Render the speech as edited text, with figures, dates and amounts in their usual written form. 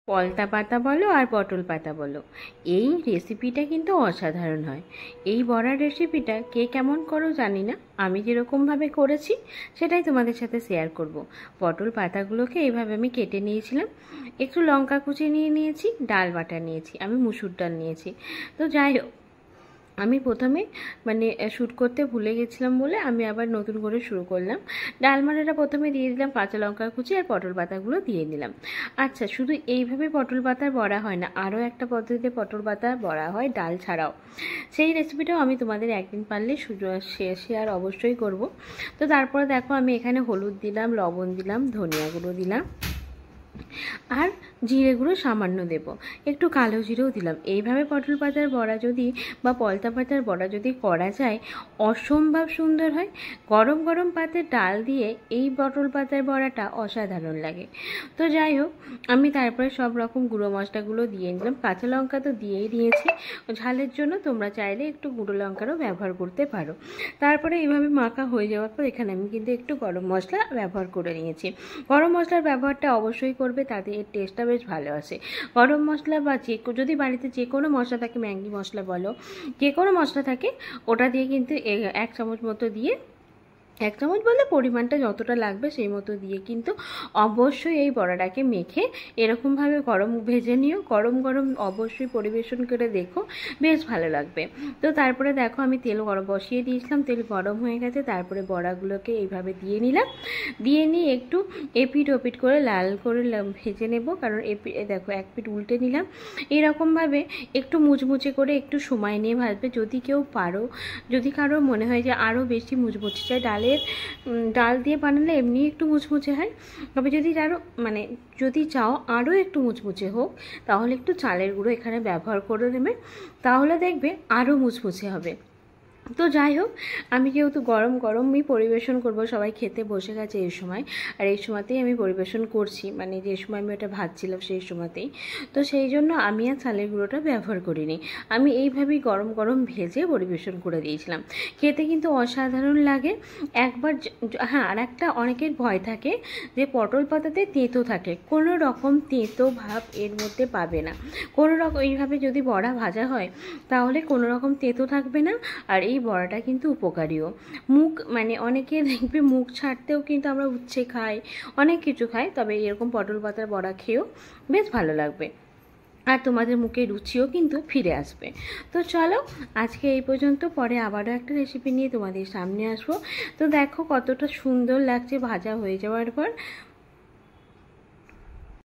পলতা পাতা বলো আর পটল পাতা বলো, এই রেসিপিটা কিন্তু অসাধারণ হয়। এই বড়ার রেসিপিটা কে কেমন করো জানি না, আমি যেরকমভাবে করেছি সেটাই তোমাদের সাথে শেয়ার করব। পটল পাতাগুলোকে এইভাবে আমি কেটে নিয়েছিলাম, একটু লঙ্কা কুচি নিয়ে নিয়েছি, ডাল বাটা নিয়েছি, আমি মুসুর ডাল নিয়েছি। তো যাই হোক, আমি প্রথমে শ্যুট করতে ভুলে গেছিলাম বলে আমি আবার নতুন করে শুরু করলাম। ডাল বাটাটা প্রথমে দিয়ে দিলাম, কাঁচা লঙ্কা কুচি আর পটল পাতাগুলো দিয়ে দিলাম। আচ্ছা, শুধু এইভাবে পটল পাতার বড়া হয় না, আরও একটা পদ্ধতিতে পটল পাতার বড়া হয় ডাল ছাড়াও। সেই রেসিপিটাও আমি তোমাদের একদিন পারলে শেয়ার অবশ্যই করব। তো তারপরে দেখো, আমি এখানে হলুদ দিলাম, লবণ দিলাম, ধনিয়া গুঁড়ো দিলাম, আর জিরে গুঁড়ো সামান্য দেব, একটু কালো জিরেও দিলাম। এইভাবে পটল পাতার বড়া যদি বা পলতা পাতার বড়া যদি করা যায়, অসম্ভব সুন্দর হয়। গরম গরম পাতে ডাল দিয়ে এই পটল পাতার বড়াটা অসাধারণ লাগে। তো যাই হোক, আমি তারপরে সব রকম গুঁড়ো মশলাগুলো দিয়ে নিলাম। কাঁচা লঙ্কা তো দিয়েই দিয়েছি, ঝালের জন্য তোমরা চাইলে একটু গুঁড়ো লঙ্কারও ব্যবহার করতে পারো। তারপরে এইভাবে মাখা হয়ে যাওয়ার পর এখানে আমি কিন্তু একটু গরম মশলা ব্যবহার করে নিয়েছি। গরম মশলার ব্যবহারটা অবশ্যই করবে, তাতে এর টেস্টটা বেশ ভালো আসে। গরম মশলা বা যদি বাড়িতে যে কোনো মশলা থাকে, ম্যাগি মশলা বলো, যে কোনো মশলা থাকে, ওটা দিয়ে কিন্তু 1 চামচ মতো দিয়ে, 1 চামচ বললে পরিমাণটা যতটা লাগবে সেই মতো দিয়ে কিন্তু অবশ্যই এই বড়াটাকে মেখে এরকমভাবে ভেজে নিও। গরম গরম অবশ্যই পরিবেশন করে দেখো, বেশ ভালো লাগবে। তো তারপরে দেখো, আমি তেল বসিয়ে দিয়েছিলাম, তেল গরম হয়ে গেছে। তারপরে বড়াগুলোকে এইভাবে দিয়ে নিলাম, দিয়ে নিয়ে একটু এপিট ওপিট করে লাল করে ভেজে নেব। কারণ দেখো, এক পিঠ উল্টে নিলাম। এরকমভাবে একটু মুচমুচে করে একটু সময় নিয়ে ভাজবে। যদি কারো মনে হয় যে আরও বেশি মুচমুচে চাই, ডাল দিয়ে বানালে এমনি একটু মুচমুচে হয়, তবে যদি চাও আরও একটু মুচমুচে হোক, তাহলে একটু চালের গুঁড়ো এখানে ব্যবহার করে দেবে, তাহলে দেখবে আরও মুচমুচে হবে। তো যাই হোক, আমি যেহেতু গরম গরমই পরিবেশন করব, সবাই খেতে বসে গেছে এই সময়, আর এই সময়তেই আমি পরিবেশন করছি, যে সময় আমি ওটা ভাজছিলাম সেই সময়তেই। তো সেই জন্য আমি আর চালের গুঁড়োটা ব্যবহার করিনি, আমি এইভাবেই গরম গরম ভেজে পরিবেশন করে দিয়েছিলাম। খেতে কিন্তু অসাধারণ লাগে একবার। হ্যাঁ, আর একটা অনেকের ভয় থাকে যে পটল পাতাতে তেঁতো থাকে, কোনো রকম তেঁতো ভাব এর মধ্যে পাবে না। কোনো রকম এইভাবে যদি বড়া ভাজা হয়, তাহলে কোনো রকম তেঁতো থাকবে না। আর এই বড়াটা কিন্তু উপকারীও। অনেকে দেখবে মুখ ছাড়তেও কিন্তু আমরা উচ্ছে খাই, অনেক কিছু খাই, তবে এরকম পটল পাতার বড়া খেয়েও বেশ ভালো লাগবে, আর তোমাদের মুখে রুচিও কিন্তু ফিরে আসবে। তো চলো, আজকে এই পর্যন্ত, পরে আবারও একটা রেসিপি নিয়ে তোমাদের সামনে আসবো। তো দেখো কতটা সুন্দর লাগছে ভাজা হয়ে যাওয়ার পর।